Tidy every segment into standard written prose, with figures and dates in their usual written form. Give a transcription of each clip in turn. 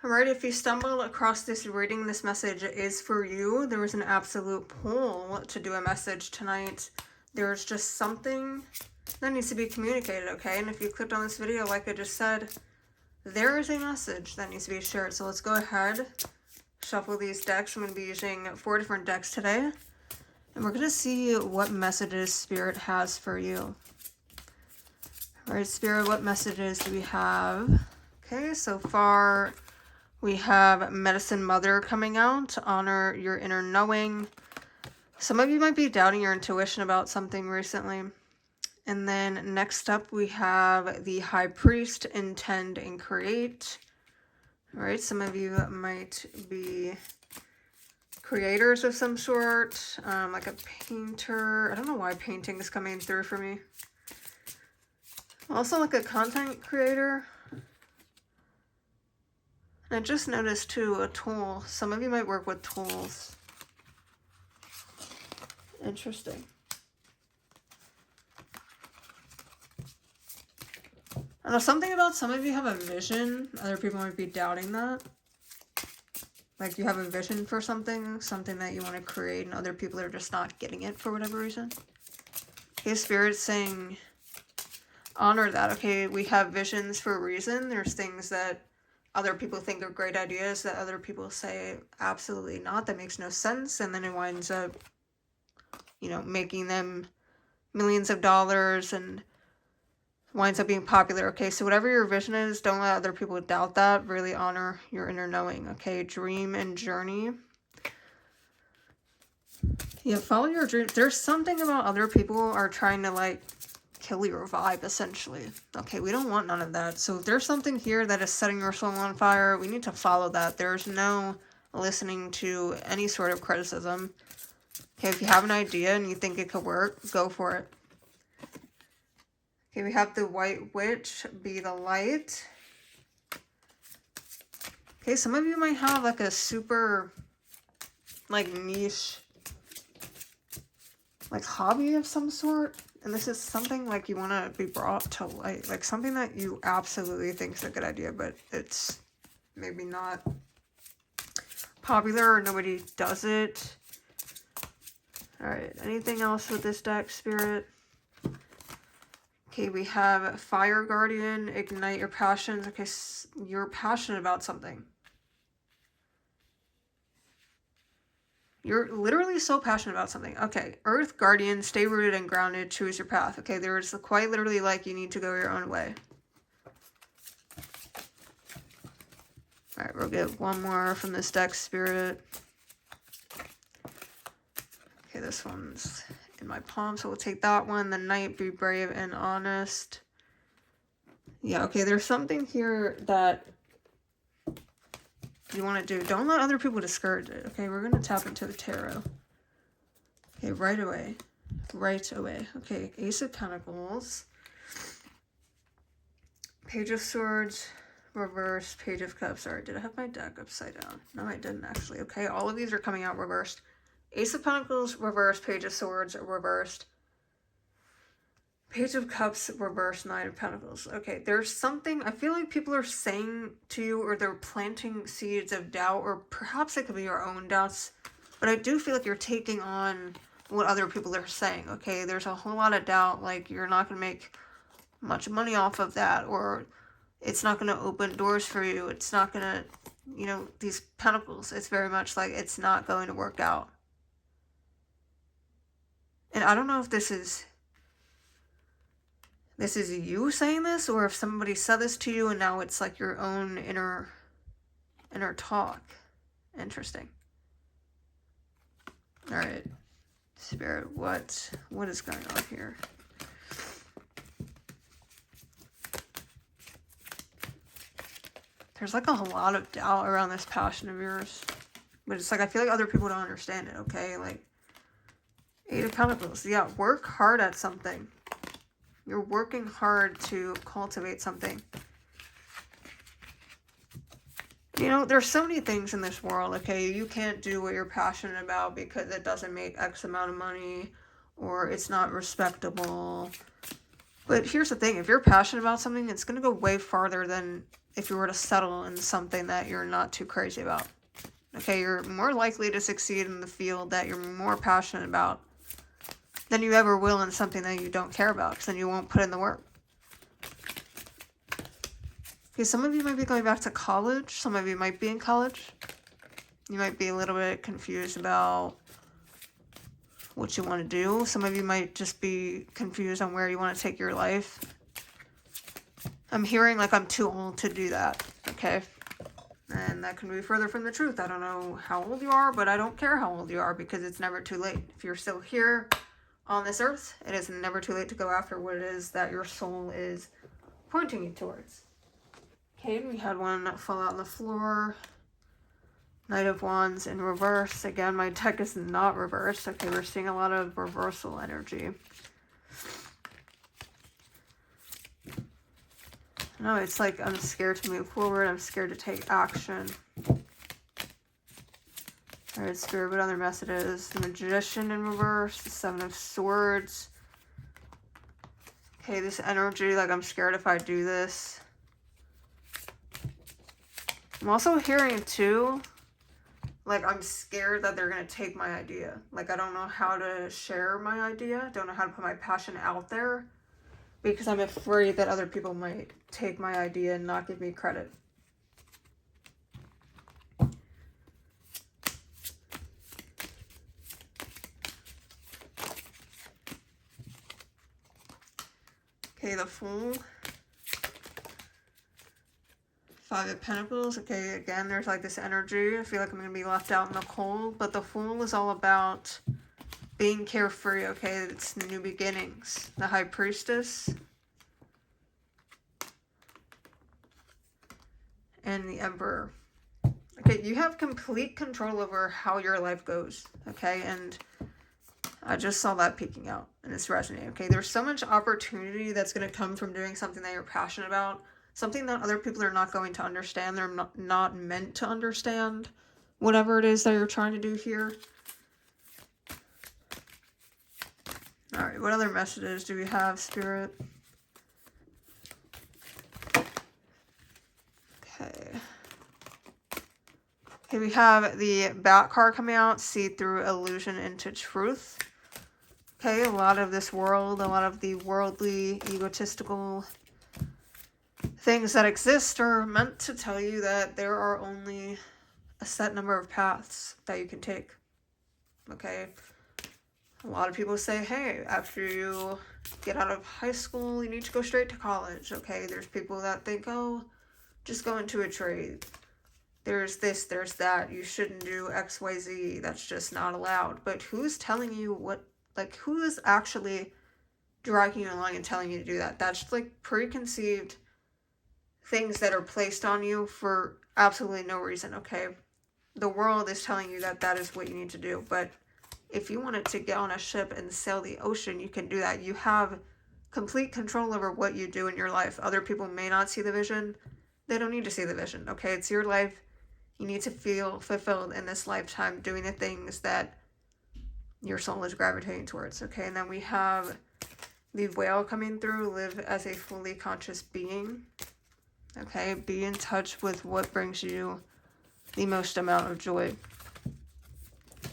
Alright, if you stumble across this reading, this message is for you. There was an absolute pull to do a message tonight. There's just something that needs to be communicated, okay? And if you clicked on this video, like I just said, there is a message that needs to be shared. So let's go ahead, shuffle these decks. I'm going to be using 4 different decks today. And we're going to see what messages Spirit has for you. Alright, Spirit, what messages do we have? Okay, so far we have Medicine Mother coming out. Honor your inner knowing. Some of you might be doubting your intuition about something recently. And then next up we have the High Priest. Intend and create. Alright, some of you might be creators of some sort. Like a painter. I don't know why painting is coming through for me. Also like a content creator. I just noticed too, a tool. Some of you might work with tools. Interesting. I know something about some of you have a vision. Other people might be doubting that. Like you have a vision for something that you want to create, and other people are just not getting it for whatever reason. Okay, Spirit's saying, honor that. Okay, we have visions for a reason. There's things that other people think are great ideas that other people say absolutely not. That makes no sense. And then it winds up, you know, making them millions of dollars and winds up being popular. Okay, so whatever your vision is, don't let other people doubt that. Really honor your inner knowing. Okay, dream and journey. Yeah, follow your dreams. There's something about other people are trying to like kill your vibe, essentially. Okay, we don't want none of that. So if there's something here that is setting your soul on fire, we need to follow that. There's no listening to any sort of criticism. Okay, if you have an idea and you think it could work, go for it. Okay, we have the White Witch, be the light. Okay, some of you might have like a super like niche like hobby of some sort. And this is something like you want to be brought to light. Like something that you absolutely think is a good idea, but it's maybe not popular or nobody does it. Alright, anything else with this deck, Spirit? Okay, we have Fire Guardian, ignite your passions. Okay, you're passionate about something. You're literally so passionate about something. Okay, Earth Guardian, stay rooted and grounded, choose your path. Okay, there's quite literally like you need to go your own way. Alright, we'll get one more from this deck, Spirit. Okay, this one's in my palm, so we'll take that one. The Knight, be brave and honest. Yeah, okay, there's something here that you want to do. Don't let other people discourage it. Okay, we're going to tap into the tarot. Okay, right away. Right away. Okay, Ace of Pentacles. Page of Swords. Reversed. Page of Cups. Sorry, did I have my deck upside down? No, I didn't actually. Okay, all of these are coming out reversed. Ace of Pentacles, reversed. Page of Swords, reversed. Page of Cups, reversed. Knight of Pentacles. Okay, there's something, I feel like people are saying to you, or they're planting seeds of doubt, or perhaps it could be your own doubts, but I do feel like you're taking on what other people are saying, okay? There's a whole lot of doubt, like you're not going to make much money off of that, or it's not going to open doors for you, it's not going to, you know, these pentacles, it's very much like it's not going to work out. And I don't know if this is you saying this, or if somebody said this to you and now it's like your own inner talk. Interesting. All right, Spirit, what is going on here? There's like a lot of doubt around this passion of yours, but it's like I feel like other people don't understand it. Okay, like Eight of Pentacles. Yeah, work hard at something. You're working hard to cultivate something. You know, there's so many things in this world, okay? You can't do what you're passionate about because it doesn't make X amount of money, or it's not respectable. But here's the thing, if you're passionate about something, it's going to go way farther than if you were to settle in something that you're not too crazy about. Okay, you're more likely to succeed in the field that you're more passionate about than you ever will in something that you don't care about, because then you won't put in the work. Okay, some of you might be going back to college. Some of you might be in college. You might be a little bit confused about what you want to do. Some of you might just be confused on where you want to take your life. I'm hearing like I'm too old to do that, okay? And that can be further from the truth. I don't know how old you are, but I don't care how old you are, because it's never too late. If you're still here on this earth, it is never too late to go after what it is that your soul is pointing you towards. Okay, we had one fall out on the floor. Knight of Wands in reverse. Again, my deck is not reversed. Okay, we're seeing a lot of reversal energy. No, it's like I'm scared to move forward. I'm scared to take action. Alright, Spirit, what other messages? The Magician in reverse. The Seven of Swords. Okay, this energy, like I'm scared if I do this. I'm also hearing too, like I'm scared that they're going to take my idea. Like I don't know how to share my idea. Don't know how to put my passion out there, because I'm afraid that other people might take my idea and not give me credit. Okay, the Fool. Five of Pentacles. Okay, again, there's like this energy. I feel like I'm going to be left out in the cold. But the Fool is all about being carefree, okay? It's new beginnings. The High Priestess. And the Emperor. Okay, you have complete control over how your life goes, okay? And I just saw that peeking out, and it's resonating, okay? There's so much opportunity that's going to come from doing something that you're passionate about. Something that other people are not going to understand. They're not meant to understand whatever it is that you're trying to do here. Alright, what other messages do we have, Spirit? Okay. Okay, we have the Bat card coming out. See through illusion into truth. Okay, a lot of this world, a lot of the worldly, egotistical things that exist are meant to tell you that there are only a set number of paths that you can take. Okay? A lot of people say, hey, after you get out of high school, you need to go straight to college. Okay? There's people that think, oh, just go into a trade. There's this, there's that. You shouldn't do X, Y, Z. That's just not allowed. But who's telling you what, like, who is actually dragging you along and telling you to do that? That's like preconceived things that are placed on you for absolutely no reason, okay? The world is telling you that that is what you need to do, but if you wanted to get on a ship and sail the ocean, you can do that. You have complete control over what you do in your life. Other people may not see the vision. They don't need to see the vision, okay? It's your life. You need to feel fulfilled in this lifetime doing the things that your soul is gravitating towards, okay? And then we have the Whale coming through. Live as a fully conscious being. Okay, be in touch with what brings you the most amount of joy.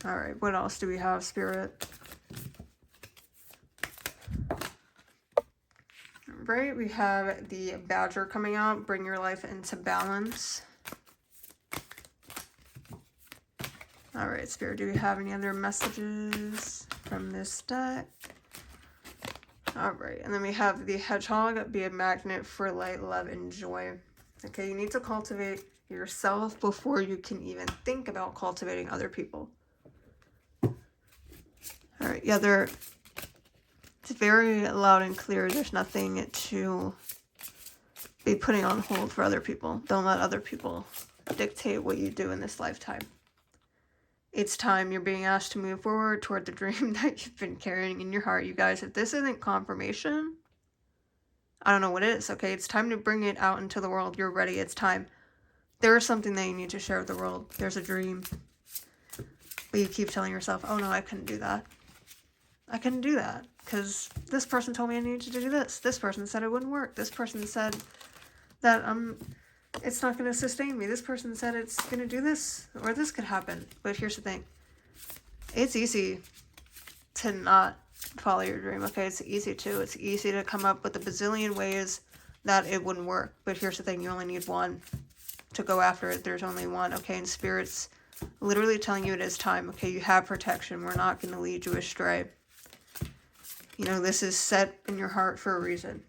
Alright, what else do we have, Spirit? Right, we have the Badger coming out. Bring your life into balance. Alright, Spirit, do we have any other messages from this deck? Alright, and then we have the Hedgehog. Be a magnet for light, love, and joy. Okay, you need to cultivate yourself before you can even think about cultivating other people. Alright, yeah, it's very loud and clear. There's nothing to be putting on hold for other people. Don't let other people dictate what you do in this lifetime. It's time. You're being asked to move forward toward the dream that you've been carrying in your heart. You guys, if this isn't confirmation, I don't know what is, okay? It's time to bring it out into the world. You're ready. It's time. There is something that you need to share with the world. There's a dream. But you keep telling yourself, oh no, I couldn't do that. I couldn't do that because this person told me I needed to do this. This person said it wouldn't work. This person said that I'm it's not going to sustain me. This person said it's going to do this, or this could happen. But here's the thing. It's easy to not follow your dream, okay? It's easy to. It's easy to come up with a bazillion ways that it wouldn't work. But here's the thing. You only need one to go after it. There's only one, okay? And Spirit's literally telling you it is time, okay? You have protection. We're not going to lead you astray. You know, this is set in your heart for a reason.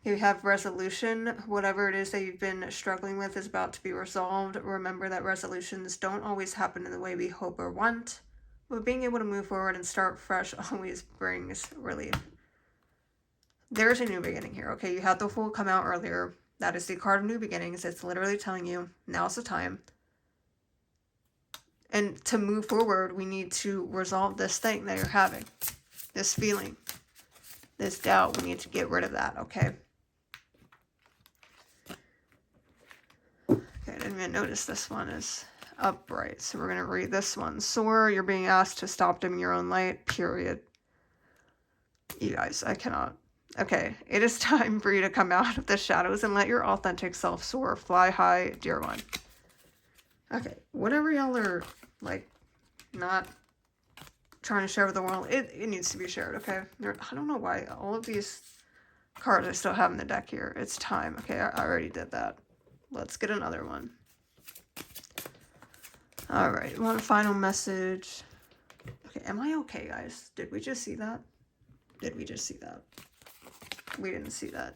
You have resolution. Whatever it is that you've been struggling with is about to be resolved. Remember that resolutions don't always happen in the way we hope or want, but being able to move forward and start fresh always brings relief. There's a new beginning here, okay? You had the Fool come out earlier. That is the card of new beginnings. It's literally telling you now's the time. And to move forward, we need to resolve this thing that you're having. This feeling. This doubt. We need to get rid of that, okay? Okay, I didn't even notice this one is upright. So we're going to read this one. Soar, you're being asked to stop dimming your own light, period. You guys, I cannot. Okay, it is time for you to come out of the shadows and let your authentic self soar. Fly high, dear one. Okay, whatever y'all are, like, not trying to share with the world, it needs to be shared, okay? I don't know why all of these cards I still have in the deck here. It's time. Okay, I already did that. Let's get another one. Alright, one final message. Okay, am I okay, guys? Did we just see that? Did we just see that? We didn't see that.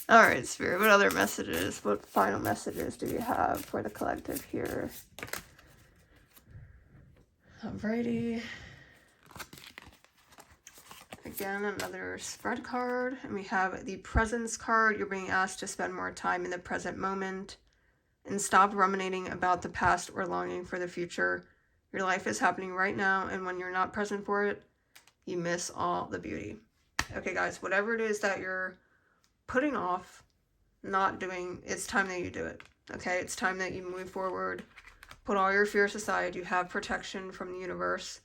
Alright, Spirit, what other messages, what final messages do we have for the collective here? Alrighty. Again, another spread card. And we have the presence card. You're being asked to spend more time in the present moment and stop ruminating about the past or longing for the future. Your life is happening right now, and when you're not present for it, you miss all the beauty. Okay, guys, whatever it is that you're putting off, not doing, it's time that you do it. Okay, it's time that you move forward. Put all your fears aside. You have protection from the universe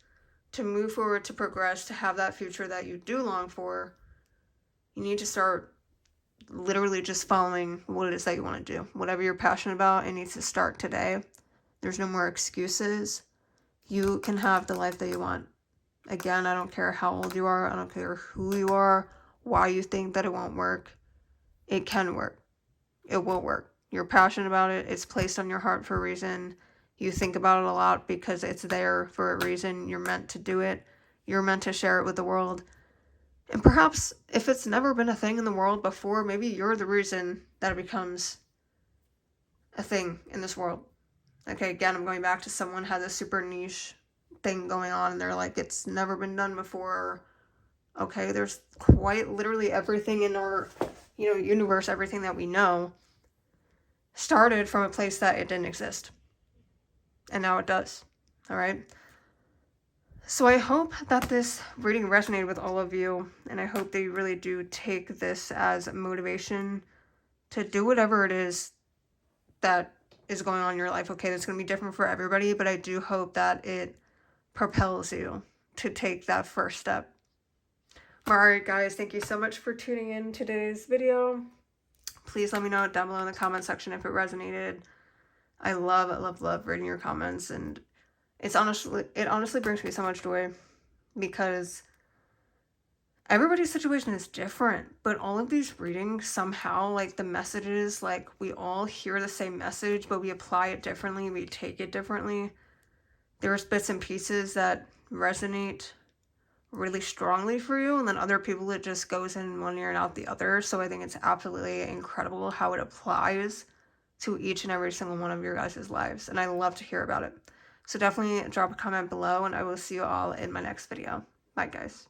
to move forward, to progress, to have that future that you do long for. You need to start literally just following what it is that you want to do. Whatever you're passionate about, it needs to start today. There's no more excuses. You can have the life that you want. Again, I don't care how old you are. I don't care who you are, why you think that it won't work. It can work. It will work. You're passionate about it. It's placed on your heart for a reason. You think about it a lot because it's there for a reason. You're meant to do it. You're meant to share it with the world. And perhaps if it's never been a thing in the world before, maybe you're the reason that it becomes a thing in this world. Okay, again, I'm going back to someone had a super niche thing going on and they're like, it's never been done before. Okay, there's quite literally everything in our, universe, everything that we know started from a place that it didn't exist. And now it does. All right. So I hope that this reading resonated with all of you, and I hope that you really do take this as motivation to do whatever it is that is going on in your life. Okay, that's going to be different for everybody, but I do hope that it propels you to take that first step. Alright guys, thank you so much for tuning in today's video. Please let me know down below in the comment section if it resonated. I love reading your comments, and it honestly brings me so much joy because everybody's situation is different, but all of these readings somehow, like the messages, like we all hear the same message, but we apply it differently, we take it differently. There's bits and pieces that resonate really strongly for you, and then other people it just goes in one ear and out the other. So I think it's absolutely incredible how it applies to each and every single one of your guys' lives, and I love to hear about it. So definitely drop a comment below, and I will see you all in my next video. Bye guys.